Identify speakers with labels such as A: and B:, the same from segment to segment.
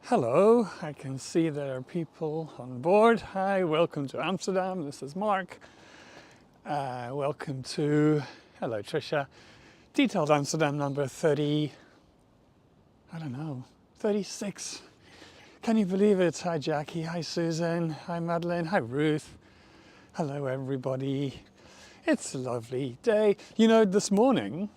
A: Hello, I can see there are people on board. Hi, welcome to Amsterdam. This is Mark. Welcome to, hello Tricia, Detailed Amsterdam number 30, I don't know, 36. Can you believe it? Hi Jackie, hi Susan, hi Madeline, hi Ruth. Hello everybody. It's a lovely day. You know, this morning,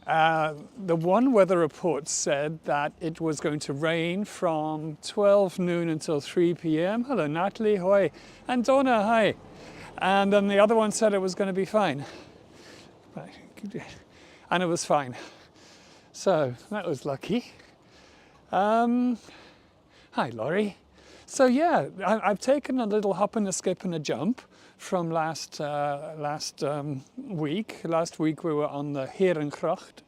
A: the one weather report said that it was going to rain from 12 noon until 3 p.m. Hello Natalie, hoi. And Donna, hi. And then the other one said it was going to be fine. And it was fine. So that was lucky. Hi Laurie. So yeah, I've taken a little hop and a skip and a jump from last week. Last week we were on the Keizersgracht,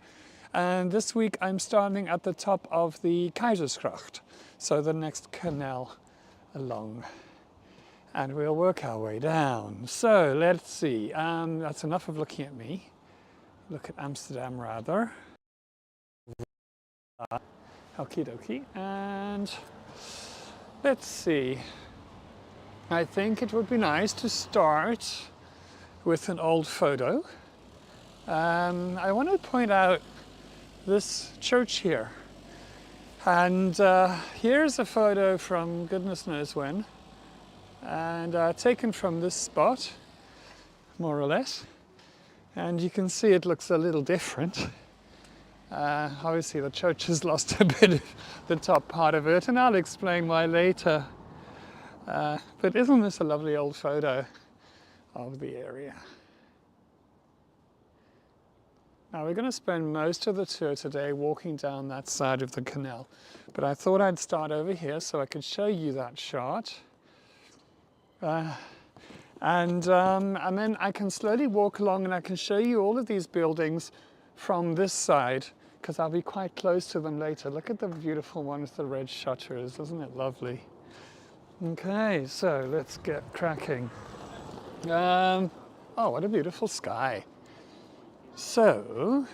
A: and this week I'm starting at the top of the Keizersgracht, so the next canal along, and we'll work our way down. So let's see, that's enough of looking at me. Look at Amsterdam rather. Okie dokie, and let's see. I think it would be nice to start with an old photo. I want to point out this church here. And here's a photo from goodness knows when. And taken from this spot, more or less. And you can see it looks a little different. Obviously the church has lost a bit of the top part of it, and I'll explain why later. But isn't this a lovely old photo of the area? Now we're going to spend most of the tour today walking down that side of the canal, but I thought I'd start over here so I could show you that shot. And then I can slowly walk along and I can show you all of these buildings from this side, because I'll be quite close to them later. Look at the beautiful one with the red shutters, isn't it lovely? Okay, so let's get cracking. Oh, what a beautiful sky. So,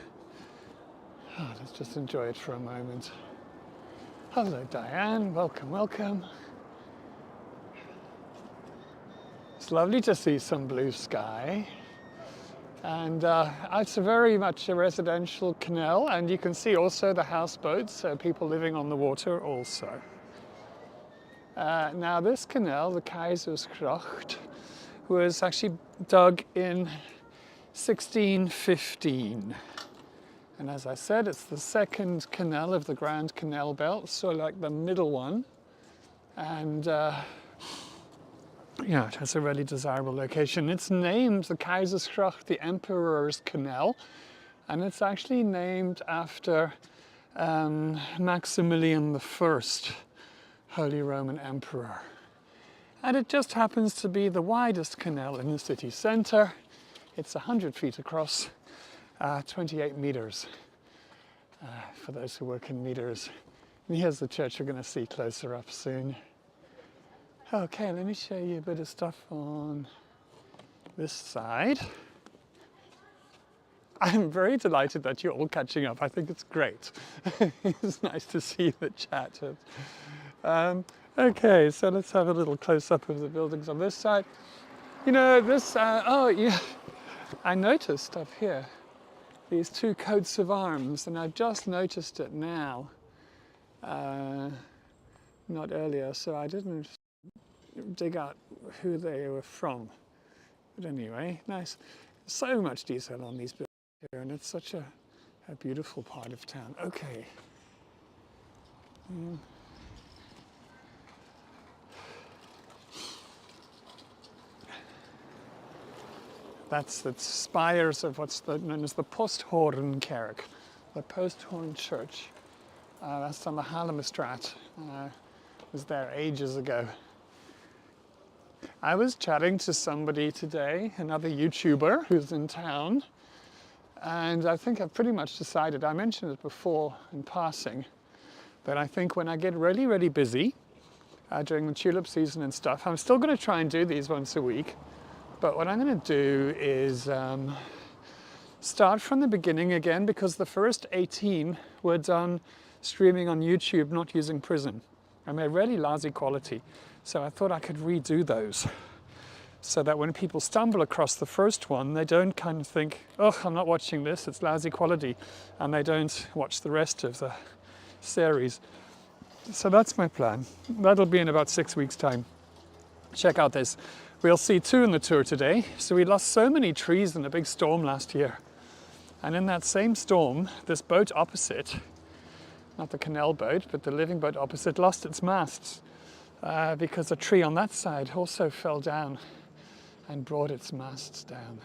A: let's just enjoy it for a moment. Hello Diane, welcome, welcome. It's lovely to see some blue sky. And it's very much a residential canal, and you can see also the houseboats, so people living on the water also. Now this canal, the Keizersgracht, was actually dug in 1615. And as I said, it's the second canal of the Grand Canal Belt, so like the middle one. And yeah, it has a really desirable location. It's named the Keizersgracht, the Emperor's Canal, and it's actually named after Maximilian I, Holy Roman Emperor. And it just happens to be the widest canal in the city centre. It's 100 feet across, 28 meters, for those who work in meters. And here's the church you're going to see closer up soon. Okay, let me show you a bit of stuff on this side. I'm very delighted that you're all catching up. I think it's great. It's nice to see the chat. Okay, so let's have a little close-up of the buildings on this side. You know, this, oh yeah, I noticed up here these two coats of arms, and I've just noticed it now, not earlier, so I didn't dig out who they were from. But anyway, nice. So much detail on these buildings here, and it's such a beautiful part of town. Okay. That's the spires of what's known as the Posthoornkerk, the Posthorn Church. That's on the Hallemstraat. Was there ages ago. I was chatting to somebody today, another YouTuber who's in town, and I think I've pretty much decided, I mentioned it before in passing, that I think when I get really, really busy during the tulip season and stuff, I'm still going to try and do these once a week. But what I'm going to do is start from the beginning again, because the first 18 were done streaming on YouTube, not using Prism. and they're really lousy quality. So I thought I could redo those so that when people stumble across the first one, they don't kind of think, oh, I'm not watching this, it's lousy quality, and they don't watch the rest of the series. So that's my plan. That'll be in about 6 weeks' time. Check out this. We'll see 2 in the tour today. So we lost so many trees in a big storm last year. And in that same storm, this boat opposite, not the canal boat, but the living boat opposite, lost its masts because a tree on that side also fell down and brought its masts down.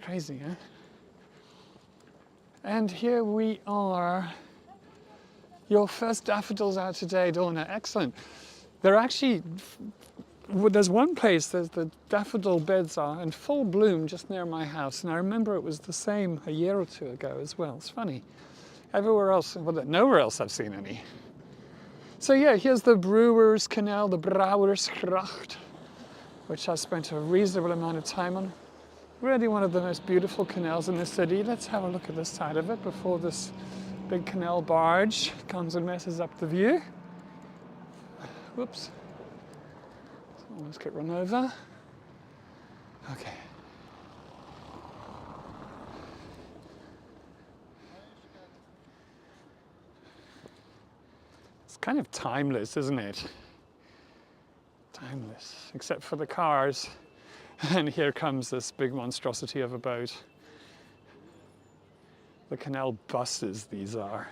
A: Crazy, huh? And here we are. Your first daffodils out today, Donna. Excellent. They're actually, there's one place that the daffodil beds are in full bloom just near my house. And I remember it was the same a year or 2 ago as well. It's funny. Everywhere else, well, nowhere else I've seen any. So yeah, here's the Brewers Canal, the Keizersgracht, which I spent a reasonable amount of time on. Really one of the most beautiful canals in the city. Let's have a look at this side of it before this big canal barge comes and messes up the view. Whoops. Almost get run over. Okay. It's kind of timeless, isn't it? Timeless, except for the cars. And here comes this big monstrosity of a boat. The canal buses, these are.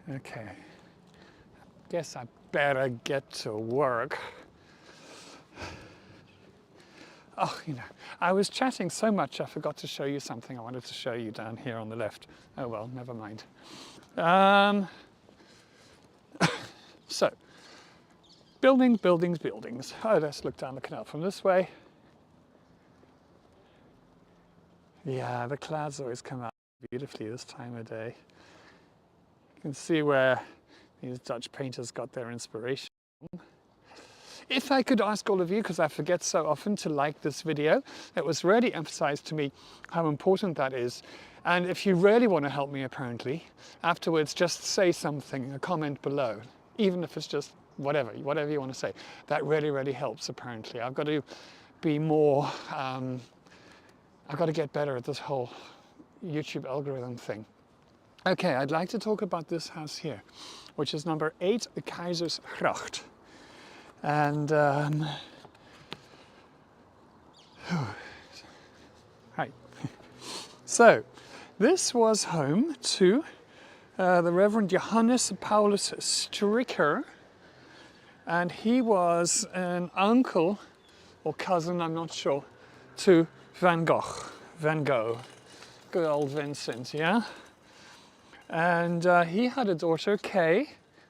A: Okay. Guess I better get to work. Oh, you know, I was chatting so much I forgot to show you something I wanted to show you down here on the left. Oh well, never mind. So, buildings, buildings, buildings. Oh, let's look down the canal from this way. Yeah, the clouds always come out beautifully this time of day. You can see where these Dutch painters got their inspiration. If I could ask all of you, because I forget so often, to like this video, it was really emphasized to me how important that is. And if you really want to help me, apparently, afterwards just say something, a comment below, even if it's just whatever you want to say. That really, really helps, apparently. I've got to be more, I've got to get better at this whole YouTube algorithm thing. Okay, I'd like to talk about this house here, which is number 8, Keizersgracht. And, hi. So, this was home to the Reverend Johannes Paulus Stricker, and he was an uncle or cousin, I'm not sure, to Van Gogh. Good old Vincent, yeah? And he had a daughter, Kay,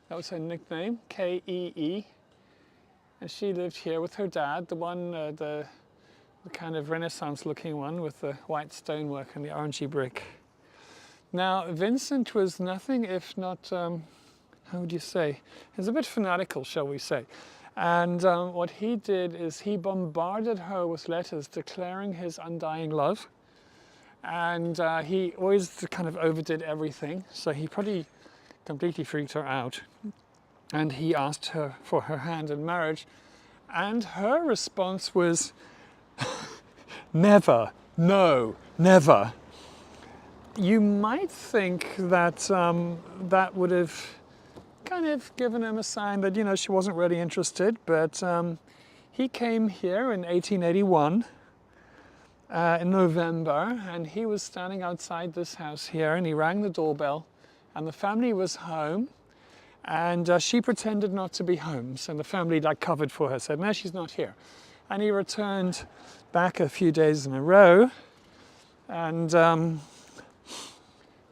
A: that was her nickname, K-E-E. And she lived here with her dad, the one, the kind of Renaissance looking one with the white stonework and the orangey brick. Now, Vincent was nothing if not, how would you say? He was a bit fanatical, shall we say. And what he did is he bombarded her with letters declaring his undying love. And he always kind of overdid everything. So he probably completely freaked her out. And he asked her for her hand in marriage. And her response was, never, no, never. You might think that that would have kind of given him a sign that, you know, she wasn't really interested. But he came here in 1881 in November, and he was standing outside this house here, and he rang the doorbell, and the family was home. And she pretended not to be home, so the family like covered for her, said, no, she's not here. And he returned back a few days in a row, and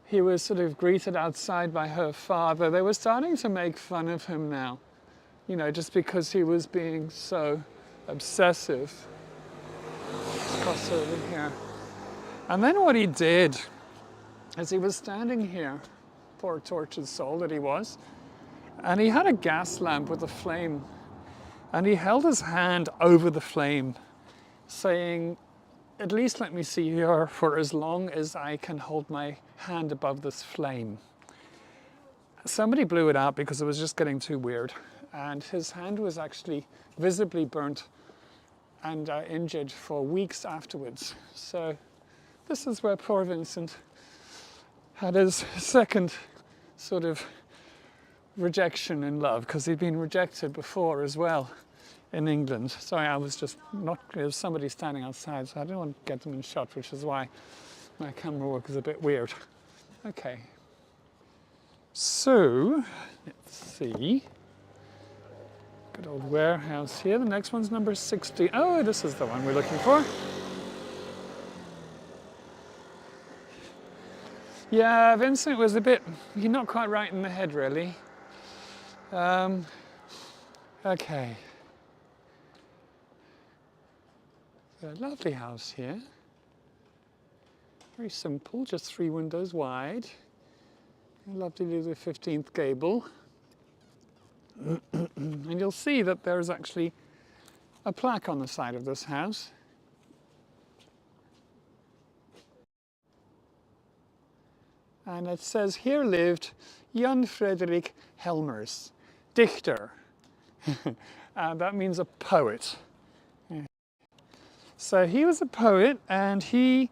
A: he was sort of greeted outside by her father. They were starting to make fun of him now, you know, just because he was being so obsessive. Let's cross over here. And then what he did is he was standing here, poor tortured soul that he was, and he had a gas lamp with a flame, and he held his hand over the flame, saying, at least let me see here for as long as I can hold my hand above this flame. Somebody blew it out because it was just getting too weird, and his hand was actually visibly burnt and injured for weeks afterwards. So this is where poor Vincent had his second sort of rejection in love, because he'd been rejected before as well in England. Sorry, I was just not, there was somebody standing outside, so I didn't want to get them in shot, which is why my camera work is a bit weird. Okay. So, let's see. Good old warehouse here. The next one's number 60. Oh, this is the one we're looking for. Yeah, Vincent was a bit, he's not quite right in the head, really. Okay. A lovely house here. Very simple, just 3 windows wide. Lovely little 15th gable. And you'll see that there's actually a plaque on the side of this house. And it says, here lived Jan Frederik Helmers, dichter. That means a poet. So he was a poet, and he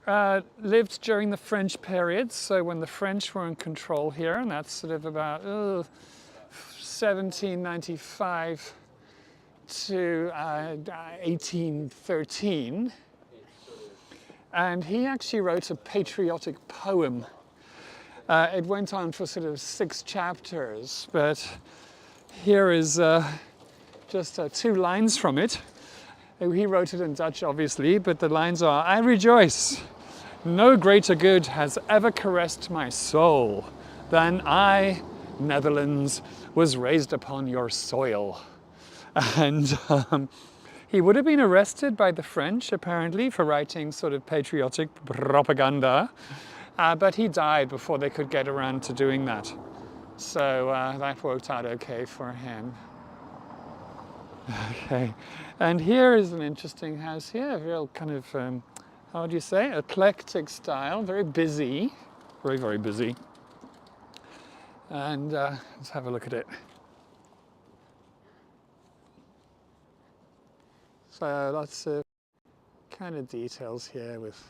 A: lived during the French period, so when the French were in control here, and that's sort of about 1795 to 1813. And he actually wrote a patriotic poem. It went on for sort of 6 chapters, but here is just 2 lines from it. He wrote it in Dutch, obviously, but the lines are, I rejoice. No greater good has ever caressed my soul than I, Netherlands, was raised upon your soil. And he would have been arrested by the French, apparently, for writing sort of patriotic propaganda, but he died before they could get around to doing that. So that worked out okay for him. Okay, and here is an interesting house here, a real kind of, how do you say, eclectic style, very busy, very, very busy. And let's have a look at it. So lots of kind of details here with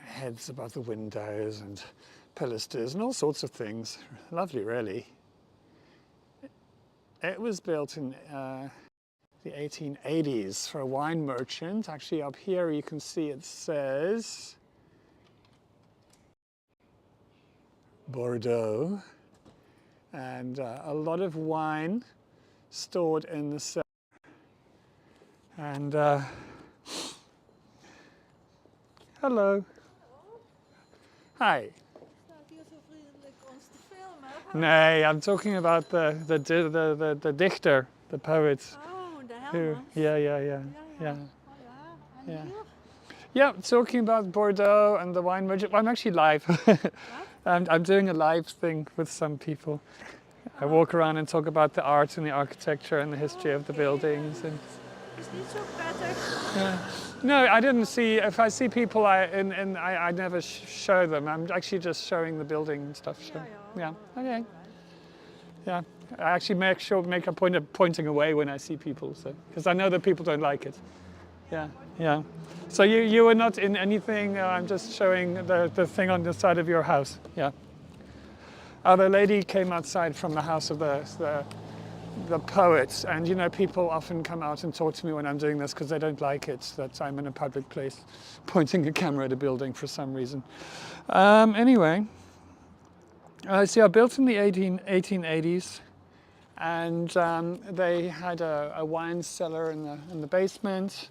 A: heads above the windows and pilasters and all sorts of things. Lovely, really. It was built in the 1880s for a wine merchant. Actually, up here you can see it says Bordeaux, and a lot of wine stored in the cellar. And hello. Hi. Nee, I'm talking about the dichter, the poet.
B: Oh, the
A: Who,
B: Helmers.
A: yeah. Yeah, talking about Bordeaux and the wine merchant. Well, I'm actually live. I'm doing a live thing with some people. I walk around and talk about the art and the architecture and the history of the buildings. And
B: Is niet zo prettig?
A: no, I didn't see. If I see people, I never show them. I'm actually just showing the building and stuff. So, yeah. Okay. Yeah. I actually make a point of pointing away when I see people, so because I know that people don't like it. Yeah. Yeah. So you were not in anything. I'm just showing the thing on the side of your house. Yeah. The lady came outside from the house of the poets, and you know, people often come out and talk to me when I'm doing this because they don't like it that I'm in a public place pointing a camera at a building for some reason. Anyway, so I built in the 1880s, and they had a wine cellar in the basement,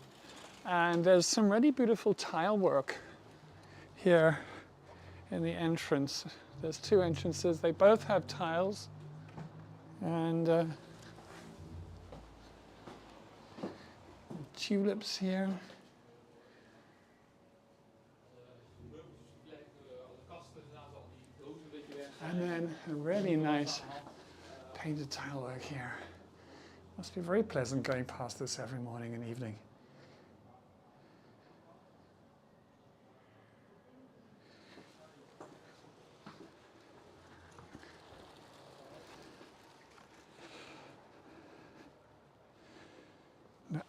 A: and there's some really beautiful tile work here in the entrance. There's 2 entrances. They both have tiles, and tulips here. And then a really nice painted tile work here. Must be very pleasant going past this every morning and evening.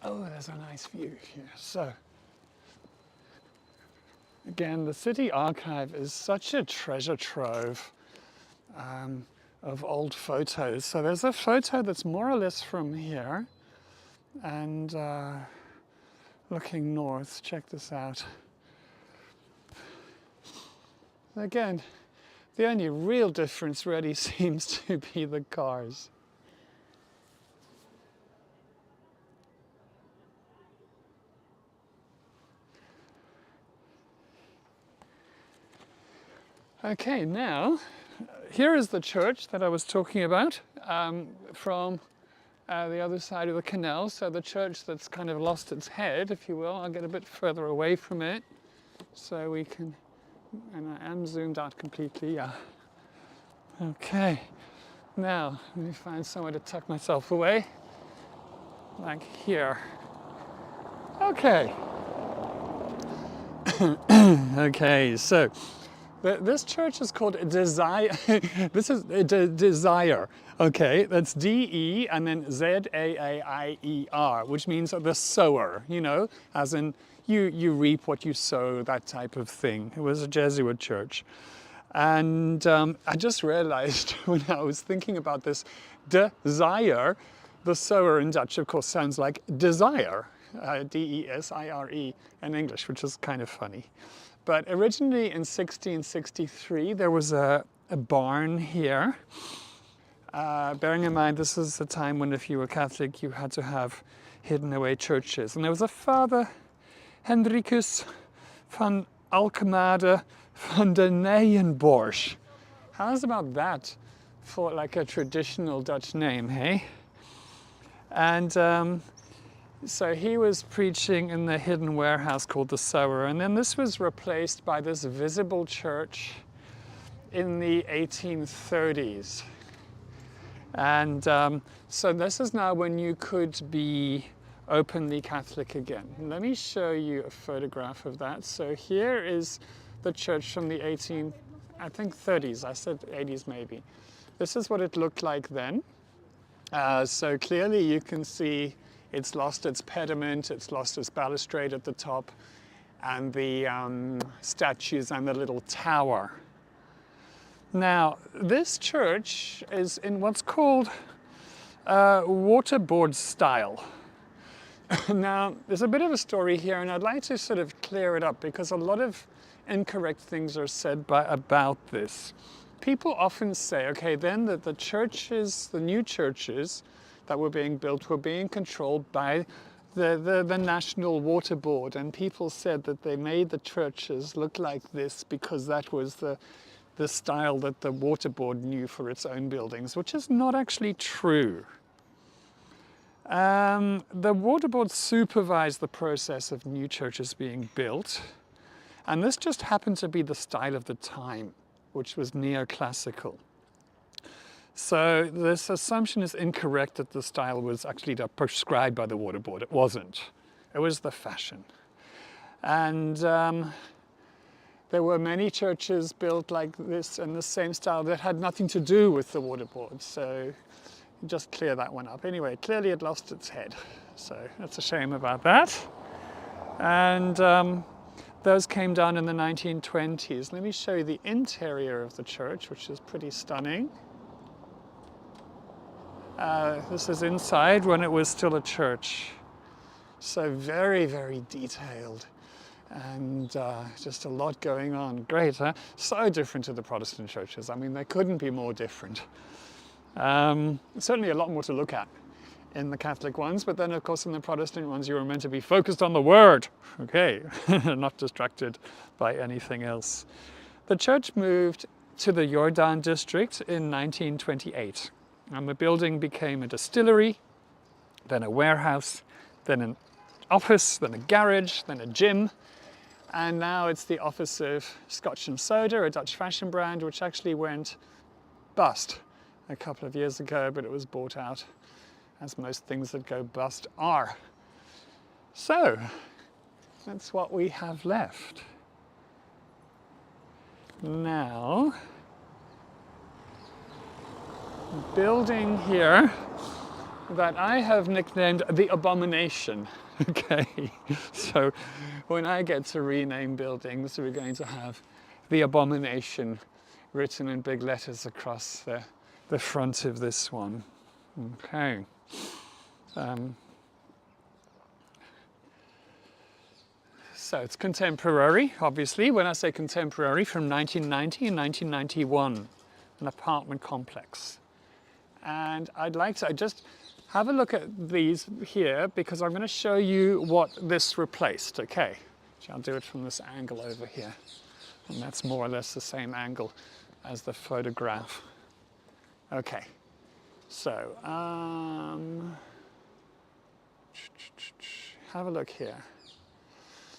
A: Oh, there's a nice view here. So, again, the city archive is such a treasure trove of old photos. So there's a photo that's more or less from here, and looking north, check this out. Again, the only real difference really seems to be the cars. Okay, now, here is the church that I was talking about from the other side of the canal. So the church that's kind of lost its head, if you will. I'll get a bit further away from it so we can, and I am zoomed out completely, yeah. Okay, now let me find somewhere to tuck myself away, like here. Okay. Okay, so this church is called Zaaier. This is Zaaier. Okay, that's D-E and then Z-A-A-I-E-R, which means the sower, you know, as in you reap what you sow, that type of thing. It was a Jesuit church. And I just realized when I was thinking about this, de Zaaier, the sower in Dutch, of course, sounds like desire, D-E-S-I-R-E in English, which is kind of funny. But originally in 1663, there was a barn here. Bearing in mind, this is a time when if you were Catholic, you had to have hidden away churches. And there was a Father Hendrikus van Alkemade van de Nijenborsch. How's about that for like a traditional Dutch name, hey? And so he was preaching in the hidden warehouse called the Sower, and then this was replaced by this visible church in the 1830s. And so this is now when you could be openly Catholic again. Let me show you a photograph of that. So here is the church from the 30s. I said 80s maybe. This is what it looked like then. So clearly you can see it's lost its pediment, it's lost its balustrade at the top, and the statues and the little tower. Now, this church is in what's called waterboard style. Now, there's a bit of a story here, and I'd like to sort of clear it up because a lot of incorrect things are said about this. People often say, okay, then that the churches, the new churches that were being built were being controlled by the National Water Board, and people said that they made the churches look like this because that was the style that the Water Board knew for its own buildings, which is not actually true. The Water Board supervised the process of new churches being built, and this just happened to be the style of the time, which was neoclassical. So this assumption is incorrect that the style was actually prescribed by the Water Board. It wasn't. It was the fashion. And there were many churches built like this in the same style that had nothing to do with the Water Board. So just clear that one up. Anyway, clearly it lost its head. So that's a shame about that. And those came down in the 1920s. Let me show you the interior of the church, which is pretty stunning. This is inside when it was still a church. So very, very detailed and just a lot going on. Great, huh? So different to the Protestant churches. I mean, they couldn't be more different. Certainly a lot more to look at in the Catholic ones, but then of course in the Protestant ones you were meant to be focused on the Word. Okay, not distracted by anything else. The church moved to the Jordan district in 1928. And the building became a distillery, then a warehouse, then an office, then a garage, then a gym. And now it's the office of Scotch & Soda, a Dutch fashion brand, which actually went bust a couple of years ago, but it was bought out, as most things that go bust are. So, that's what we have left. Now, building here that I have nicknamed the Abomination. Okay, so when I get to rename buildings, we're going to have the abomination written in big letters across the front of this one. Okay. So it's contemporary, obviously. When I say contemporary, from 1990 and 1991, an apartment complex. And I'd like to just have a look at these here because I'm going to show you what this replaced, okay? I'll do it from this angle over here. And that's more or less the same angle as the photograph. Okay, so have a look here.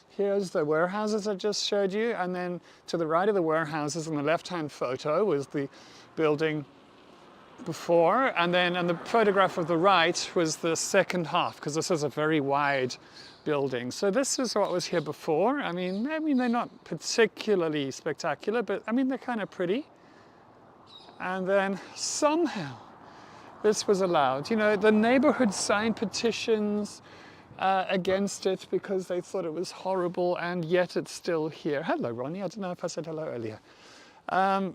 A: Here's the warehouses I just showed you, and then to the right of the warehouses in the left-hand photo was the building before, and then in the photograph of the right was the second half, because this is a very wide building. So this is what was here before. I mean they're not particularly spectacular, but I mean they're kind of pretty. And then somehow this was allowed. You know, the neighborhood signed petitions against it because they thought it was horrible, and yet it's still here. Hello, Ronnie. I don't know if I said hello earlier.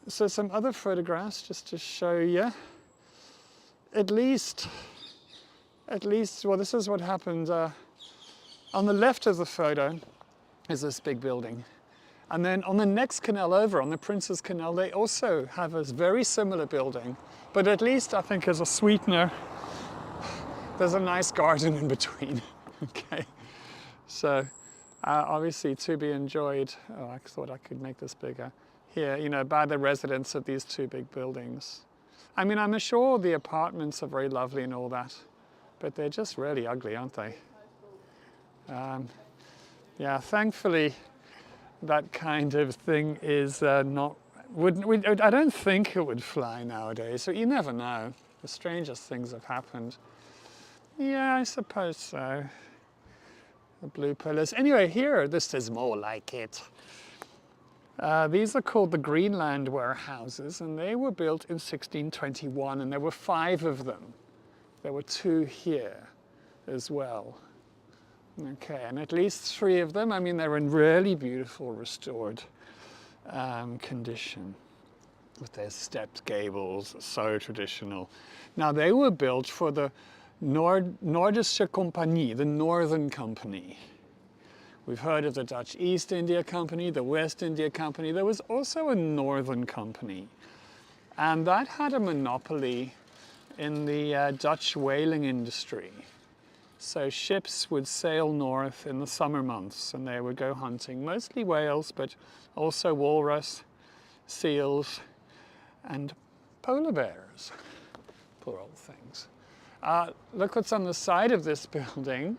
A: So some other photographs just to show you. At least, well, this is what happened. On the left of the photo is this big building. And then on the next canal over, on the Prince's Canal, they also have a very similar building. But at least, I think, as a sweetener, there's a nice garden in between. Okay, so obviously to be enjoyed. Oh, I thought I could make this bigger. Here, you know, by the residents of these two big buildings. I mean, I'm sure the apartments are very lovely and all that, but they're just really ugly, aren't they? Yeah, thankfully, that kind of thing is I don't think it would fly nowadays, so you never know. The strangest things have happened. Yeah, I suppose so. The blue pillars. Anyway, here, this is more like it. These are called the Greenland Warehouses, and they were built in 1621, and there were 5 of them. There were 2 here as well. Okay, and at least 3 of them, I mean, they're in really beautiful restored condition with their stepped gables, so traditional. Now, they were built for the Noordische Compagnie, the Northern Company. We've heard of the Dutch East India Company, the West India Company. There was also a Northern Company, and that had a monopoly in the Dutch whaling industry. So ships would sail north in the summer months, and they would go hunting, mostly whales, but also walrus, seals, and polar bears. Poor old things. Look what's on the side of this building.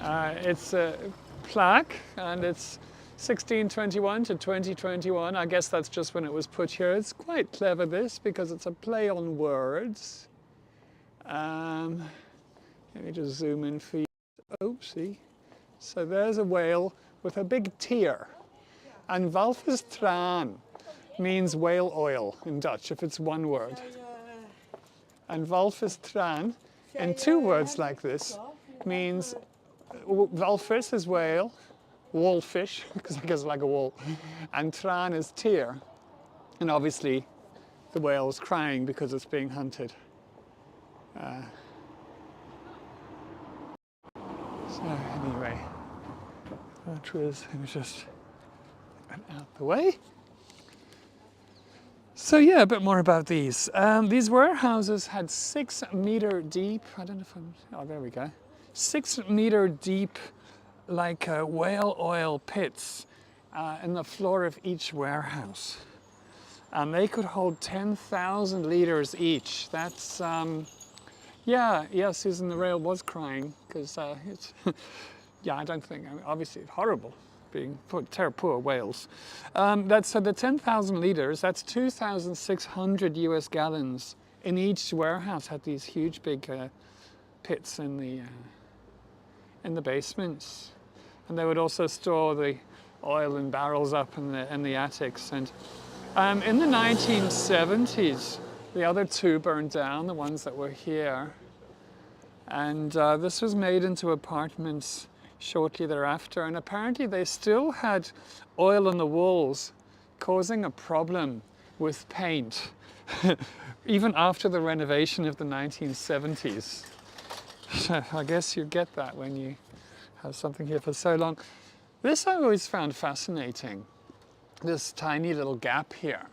A: It's a plaque, and it's 1621 to 2021. I guess that's just when it was put here. It's quite clever, this, because it's a play on words. Let me just zoom in for you. Oh, see? So there's a whale with a big tear. And walvistraan means whale oil in Dutch, if it's one word. And walvistraan, in 2 words like this, means walvis is whale, wallfish, because I guess like a wall, and traan is tear. And obviously the whale is crying because it's being hunted. So anyway, that was just out the way. So yeah, a bit more about these. These warehouses had 6 meter deep, I don't know if I'm, oh there we go, 6 meter deep like whale oil pits in the floor of each warehouse. And they could hold 10,000 liters each. That's, yeah, Susan the rail was crying because it's, yeah, I don't think, I mean, obviously it's horrible being poor whales. So the 10,000 liters, that's 2,600 US gallons in each warehouse. Had these huge big pits in the basements, and they would also store the oil in barrels up in the attics. And in the 1970s, The other two burned down, the ones that were here. And this was made into apartments shortly thereafter. And apparently they still had oil on the walls, causing a problem with paint, even after the renovation of the 1970s. I guess you get that when you have something here for so long. This I always found fascinating, this tiny little gap here.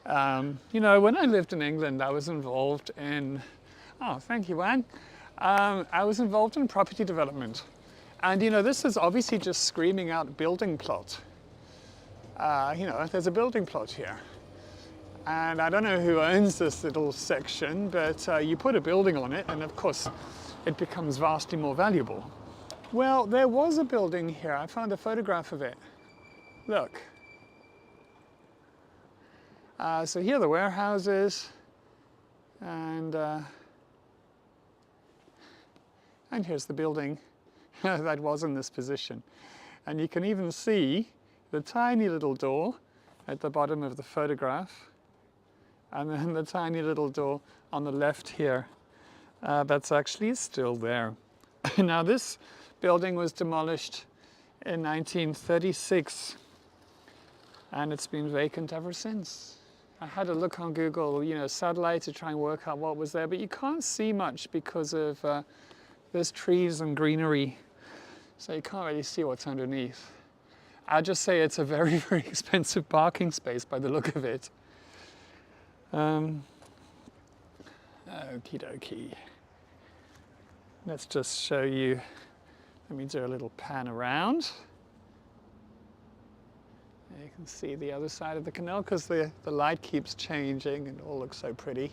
A: You know, when I lived in England, I was involved in, oh, thank you, Wang. I was involved in property development. And, you know, this is obviously just screaming out building plot. You know, there's a building plot here. And I don't know who owns this little section, but you put a building on it, and of course, it becomes vastly more valuable. Well, there was a building here. I found a photograph of it. Look. So here are the warehouses, and here's the building that was in this position. And you can even see the tiny little door at the bottom of the photograph, and then the tiny little door on the left here that's actually still there. Now this building was demolished in 1936, and it's been vacant ever since. I had a look on Google, you know, satellite to try and work out what was there, but you can't see much because of there's trees and greenery, so you can't really see what's underneath. I'll just say it's a very, very expensive parking space by the look of it. Okie dokie. Let's just show you, let me do a little pan around. You can see the other side of the canal because the light keeps changing and it all looks so pretty.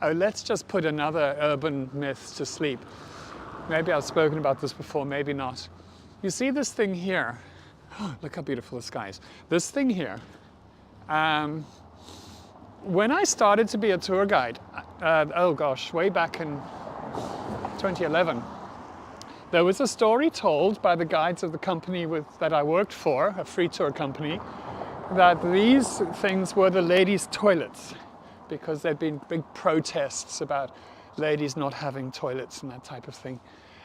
A: Oh, let's just put another urban myth to sleep. Maybe I've spoken about this before, maybe not. You see this thing here? Oh, look how beautiful the sky is. This thing here, when I started to be a tour guide, oh gosh, way back in 2011, there was a story told by the guides of the company that I worked for, a free tour company, that these things were the ladies' toilets because there'd been big protests about ladies not having toilets and that type of thing,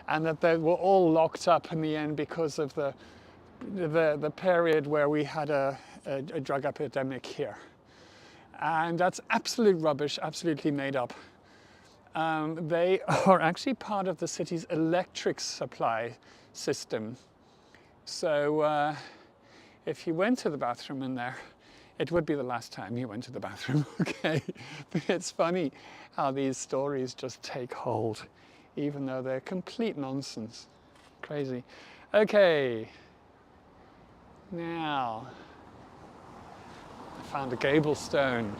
A: and that they were all locked up in the end because of the period where we had a drug epidemic here. And that's absolute rubbish, absolutely made up. They are actually part of the city's electric supply system. So if you went to the bathroom in there, it would be the last time you went to the bathroom, okay? But it's funny how these stories just take hold, even though they're complete nonsense. Crazy. Okay. Now, I found a gable stone.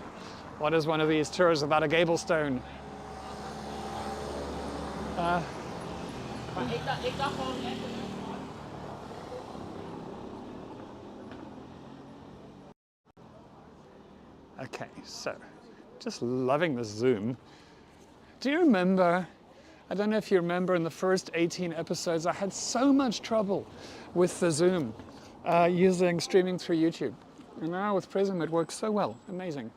A: What is one of these tours without a gable stone? Okay, so just loving the zoom. Do you remember, I don't know if you remember in the first 18 episodes, I had so much trouble with the zoom using streaming through YouTube. And now with Prism it works so well, amazing.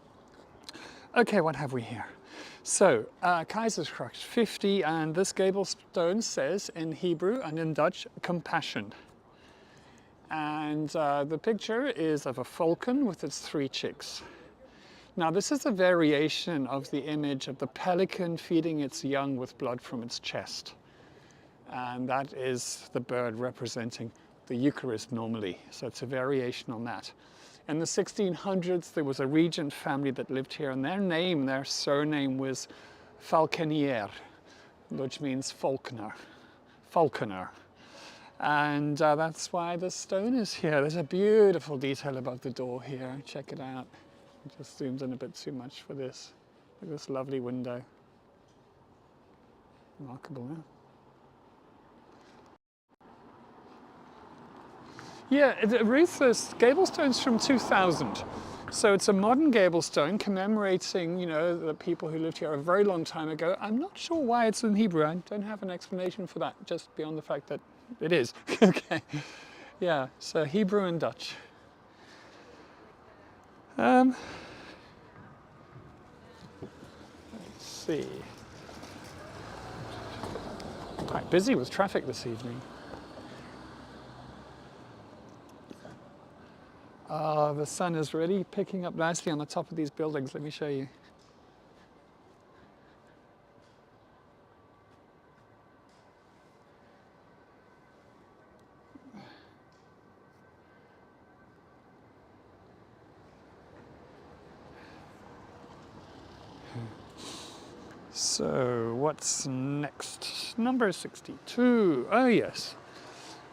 A: Okay, what have we here? So, Keizersgracht 50, and this gable stone says in Hebrew and in Dutch, compassion. And the picture is of a falcon with its 3 chicks. Now this is a variation of the image of the pelican feeding its young with blood from its chest. And that is the bird representing the Eucharist normally, so it's a variation on that. In the 1600s, there was a regent family that lived here, and their surname was Falconier, which means falconer. And that's why the stone is here. There's a beautiful detail about the door here. Check it out. It just zooms in a bit too much for this. Look at this lovely window. Remarkable, huh? Yeah, Ruth, this gable stone's from 2000. So it's a modern gable stone commemorating, you know, the people who lived here a very long time ago. I'm not sure why it's in Hebrew. I don't have an explanation for that, just beyond the fact that it is. Okay. Yeah, so Hebrew and Dutch. Let's see. Quite busy with traffic this evening. The sun is really picking up nicely on the top of these buildings. Let me show you. So what's next? Number 62. Oh yes,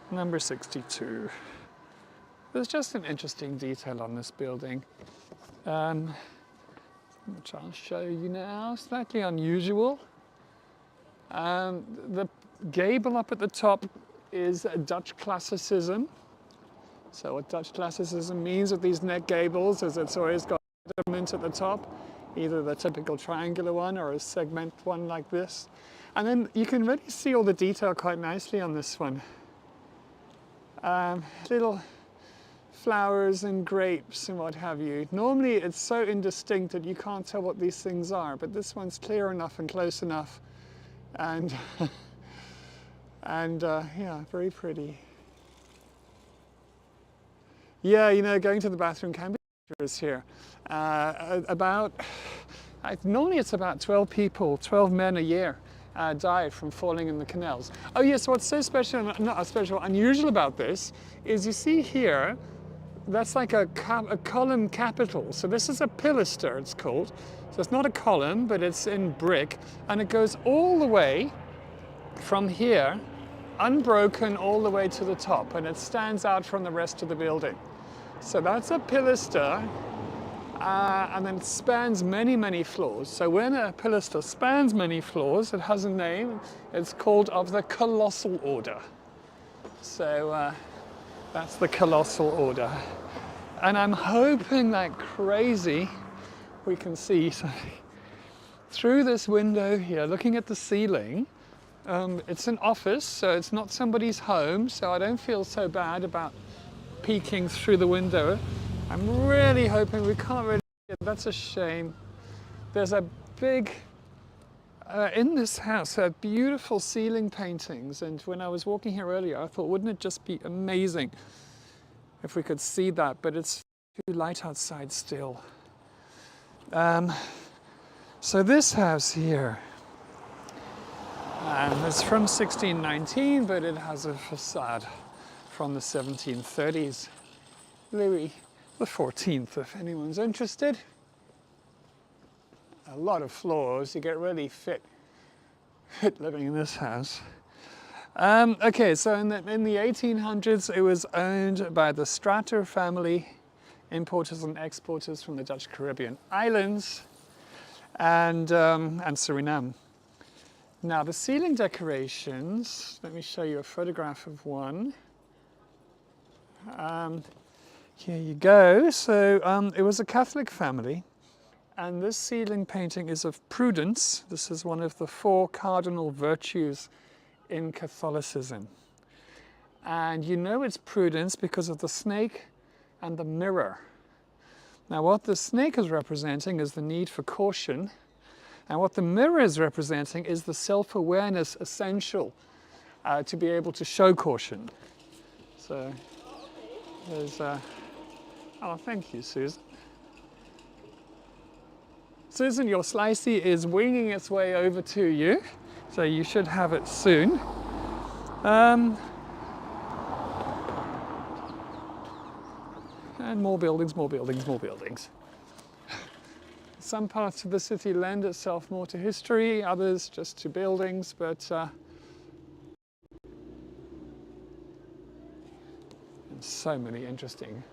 A: number 62. There's just an interesting detail on this building, which I'll show you now. Slightly unusual. The gable up at the top is a Dutch classicism. So what Dutch classicism means with these neck gables is it's always got an element at the top, either the typical triangular one or a segment one like this. And then you can really see all the detail quite nicely on this one. Little flowers and grapes and what have you. Normally it's so indistinct that you can't tell what these things are, but this one's clear enough and close enough, and yeah, very pretty. Yeah, you know, going to the bathroom can be dangerous here. Normally it's about 12 people, 12 men a year die from falling in the canals. Oh yes, what's so special, not special, unusual about this is you see here, that's like a column capital. So this is a pilaster, it's called. So it's not a column, but it's in brick, and it goes all the way from here, unbroken all the way to the top, and it stands out from the rest of the building. So that's a pilaster, and then it spans many, many floors. So when a pilaster spans many floors, it has a name. It's called of the colossal order. So that's the colossal order. And I'm hoping like crazy we can see something through this window here, looking at the ceiling. It's an office, so it's not somebody's home, so I don't feel so bad about peeking through the window. I'm really hoping we can't really see it. That's a shame. There's a big, in this house, beautiful ceiling paintings, and when I was walking here earlier, I thought, wouldn't it just be amazing if we could see that, but it's too light outside still. So this house here, it's from 1619, but it has a facade from the 1730s. Louis XIV, if anyone's interested. A lot of floors, you get really fit living in this house. Okay, so in the 1800s, it was owned by the Zaaier family, importers and exporters from the Dutch Caribbean islands and Suriname. Now the ceiling decorations, let me show you a photograph of one. Here you go. So it was a Catholic family, and this ceiling painting is of prudence. This is one of the 4 cardinal virtues in Catholicism. And you know it's prudence because of the snake and the mirror. Now what the snake is representing is the need for caution, and what the mirror is representing is the self-awareness essential to be able to show caution. So there's oh, thank you, Susan. Susan, your slicey is winging its way over to you, so you should have it soon. And more buildings, more buildings, more buildings. Some parts of the city lend itself more to history, others just to buildings, but and so many interesting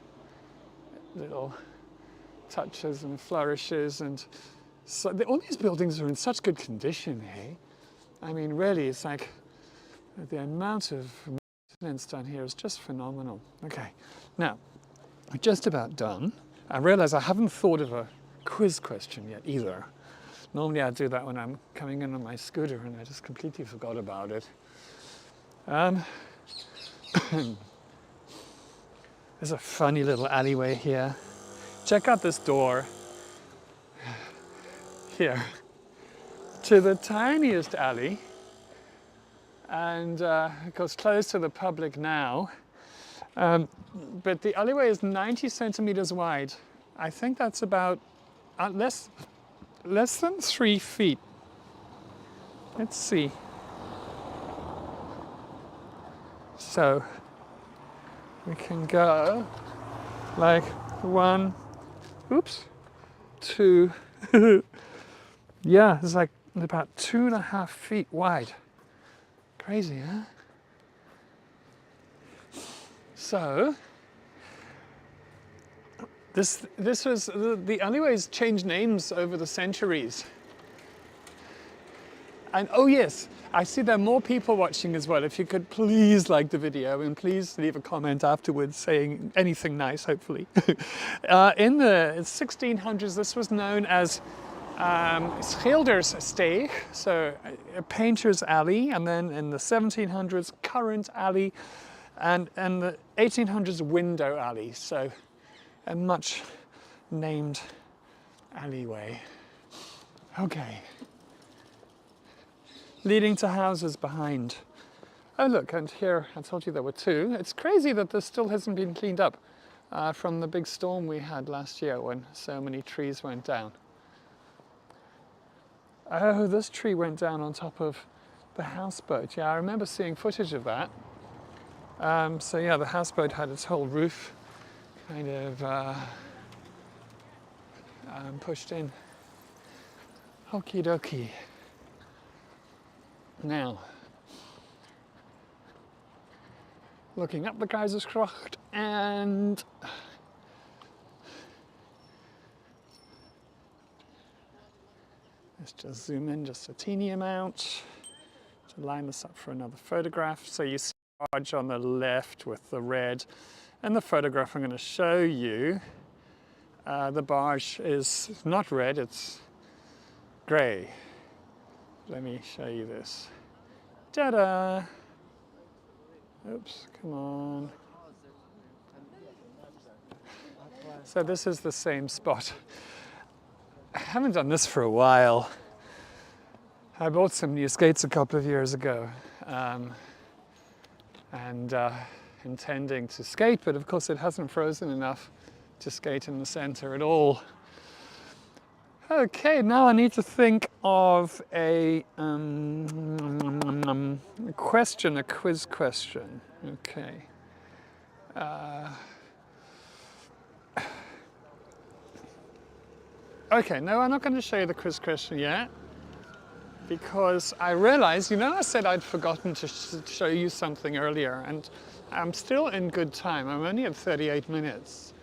A: little touches and flourishes, and so all these buildings are in such good condition, hey? I mean, really, it's like the amount of maintenance done here is just phenomenal. Okay, now, we're just about done. I realize I haven't thought of a quiz question yet either. Normally I do that when I'm coming in on my scooter, and I just completely forgot about it. There's a funny little alleyway here. check out this door here to the tiniest alley, and it goes closed to the public now. But the alleyway is 90 centimeters wide. I think that's about less than 3 feet. Let's see. So we can go like 1, oops, 2. Yeah, it's like about 2.5 feet wide. Crazy, huh? So this was the alleyways changed names over the centuries. And oh yes, I see there are more people watching as well. If you could please like the video and please leave a comment afterwards saying anything nice, hopefully. In the 1600s, this was known as Schilderssteeg, so a painter's alley, and then in the 1700s, currant alley, and the 1800s, window alley, so a much named alleyway. Okay. Leading to houses behind. Oh look, and here, I told you there were 2. It's crazy that this still hasn't been cleaned up from the big storm we had last year when so many trees went down. Oh, this tree went down on top of the houseboat. Yeah, I remember seeing footage of that. So yeah, the houseboat had its whole roof kind of pushed in. Okie dokie. Now, looking up the Keizersgracht, and let's just zoom in just a teeny amount to line this up for another photograph. So you see the barge on the left with the red, and the photograph I'm going to show you, the barge is not red, it's grey. Let me show you this. Ta-da! Oops, come on. So this is the same spot. I haven't done this for a while. I bought some new skates a couple of years ago, and intending to skate, but of course it hasn't frozen enough to skate in the center at all. Okay, now I need to think of a question, a quiz question. Okay. Okay, no, I'm not going to show you the quiz question yet, because I realized, I said I'd forgotten to show you something earlier, and I'm still in good time. I'm only at 38 minutes.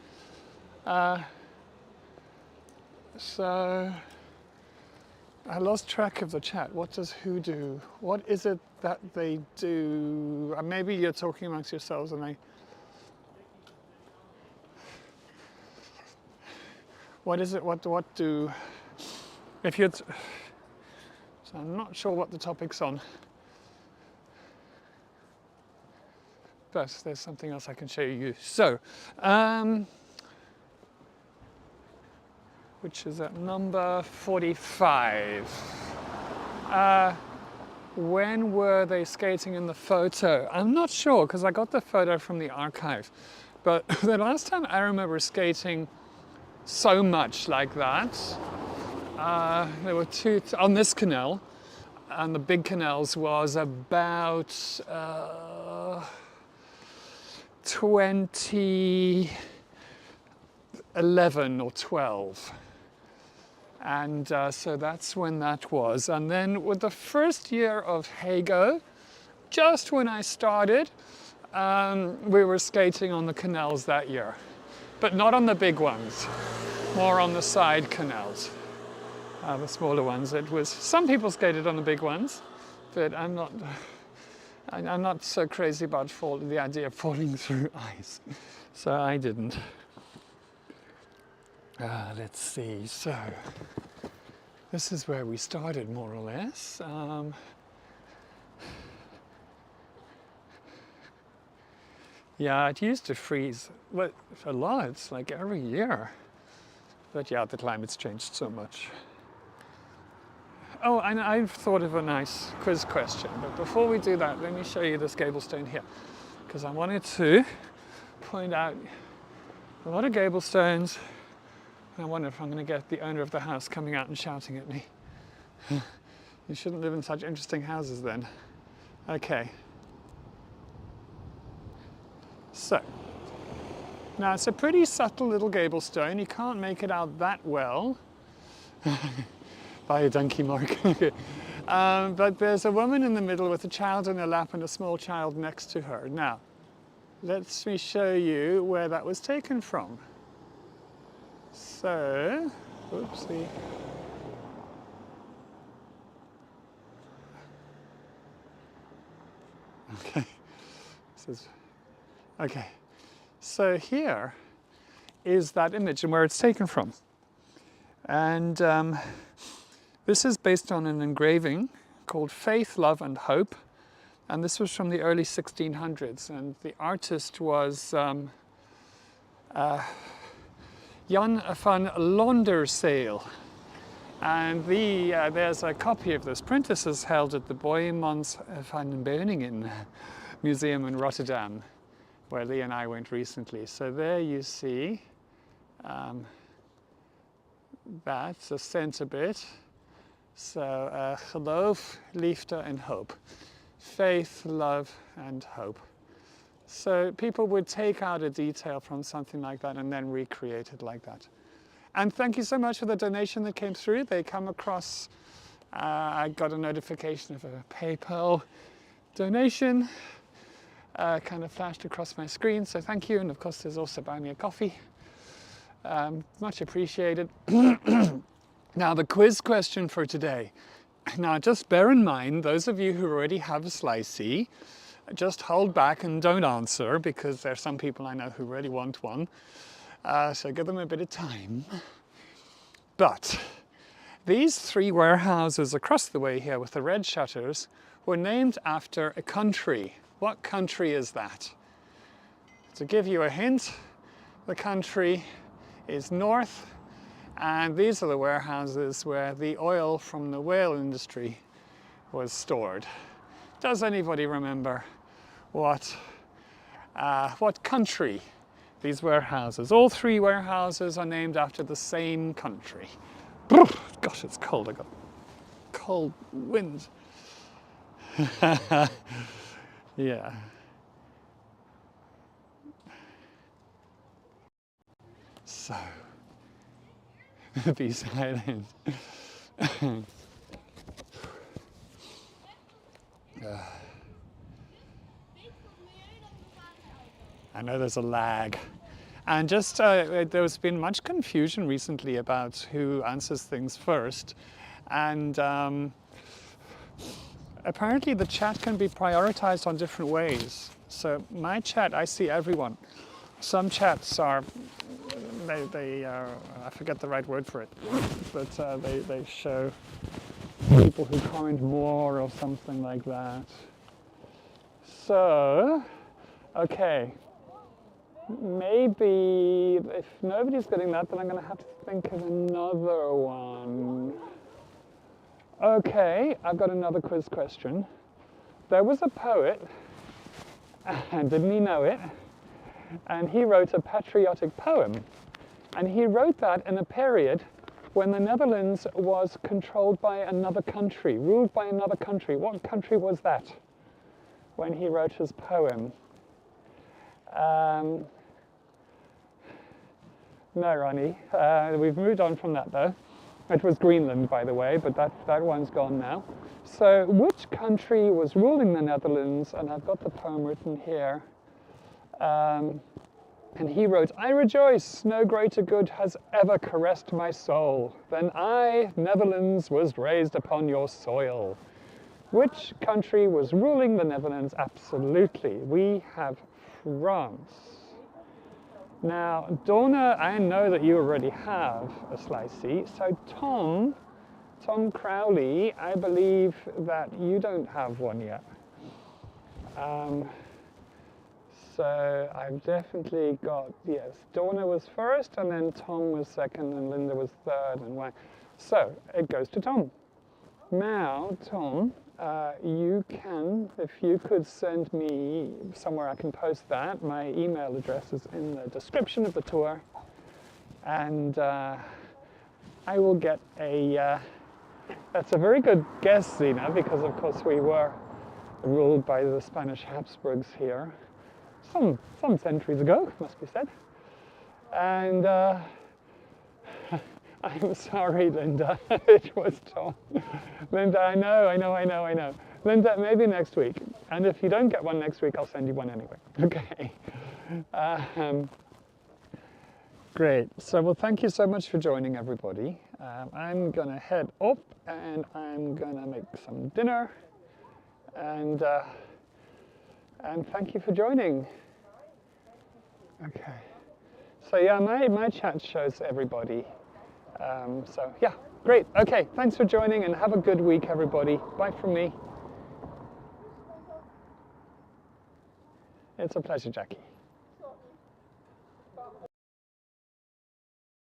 A: So I lost track of the chat. What does who do? What is it that they do? Maybe you're talking amongst yourselves and they... What is it? What do... If you're... So I'm not sure what the topic's on. But there's something else I can show you. So, which is at number 45. When were they skating in the photo? I'm not sure, because I got the photo from the archive. But the last time I remember skating so much like that, there were 2 on this canal, and the big canals was about 2011 or 12. And so that's when that was. And then with the first year of Hago, just when I started, we were skating on the canals that year. But not on the big ones, more on the side canals, the smaller ones. It was, some people skated on the big ones, but I'm not so crazy about the idea of falling through ice. So I didn't. Let's see, so this is where we started more or less. Yeah, it used to freeze a lot, it's like every year. But yeah, the climate's changed so much. Oh, and I've thought of a nice quiz question, but before we do that, let me show you this gable stone here, because I wanted to point out a lot of gable stones, and I wonder if I'm going to get the owner of the house coming out and shouting at me. You shouldn't live in such interesting houses then. Okay. So, now it's a pretty subtle little gable stone. You can't make it out that well. By a donkey mark. But there's a woman in the middle with a child in her lap and a small child next to her. Now, let me show you where that was taken from. So, oopsie. Okay. Okay. So here is that image and where it's taken from. And this is based on an engraving called Faith, Love and Hope. And this was from the early 1600s. And the artist was Jan van Londerzeel. And there's a copy of this print. This is held at the Boijmans van Beuningen Museum in Rotterdam, where Lee and I went recently. So there you see that's the center bit. So geloof, liefde and hope. Faith, love and hope. So people would take out a detail from something like that and then recreate it like that. And thank you so much for the donation that came through. They come across, I got a notification of a PayPal donation, kind of flashed across my screen, so thank you. And of course there's also buy me a coffee. Much appreciated. Now the quiz question for today. Now just bear in mind, those of you who already have a slicey, just hold back and don't answer, because there are some people I know who really want one. So give them a bit of time. But these three warehouses across the way here with the red shutters were named after a country. What country is that? To give you a hint, the country is north, and these are the warehouses where the oil from the whale industry was stored. Does anybody remember what country these warehouses? All three warehouses are named after the same country. Gosh, it's cold. I got cold wind. Yeah. So, be silent. I know there's a lag. And just, there's been much confusion recently about who answers things first. And apparently the chat can be prioritized on different ways. So my chat, I see everyone. Some chats are, I forget the right word for it, but they show people who comment more or something like that. So, okay. Maybe if nobody's getting that, then I'm going to have to think of another one. Okay, I've got another quiz question. There was a poet, and didn't he know it? And he wrote a patriotic poem. And he wrote that in a period when the Netherlands was controlled by another country, ruled by another country. What country was that when he wrote his poem? No, Ronnie. We've moved on from that, though. It was Greenland, by the way, but that one's gone now. So, which country was ruling the Netherlands? And I've got the poem written here. And he wrote, "I rejoice, no greater good has ever caressed my soul than I, Netherlands, was raised upon your soil." Which country was ruling the Netherlands? Absolutely. We have France. Now, Donna, I know that you already have a slicey. So Tom Crowley, I believe that you don't have one yet. So I've definitely got, yes, Donna was first, and then Tom was second, and Linda was third, and Wang. So it goes to Tom. Now, Tom, you can, if you could send me somewhere I can post that, my email address is in the description of the tour, and I will get a, that's a very good guess, Zena, because of course we were ruled by the Spanish Habsburgs here, some centuries ago, must be said. And I'm sorry, Linda, it was Tom. Linda, I know. Linda, maybe next week. And if you don't get one next week, I'll send you one anyway. Okay. Great. So, well, thank you so much for joining, everybody. I'm going to head up and I'm going to make some dinner. And thank you for joining. Okay. So yeah, my chat shows everybody. So yeah, great. Okay, thanks for joining and have a good week, everybody. Bye from me. It's a pleasure, Jackie.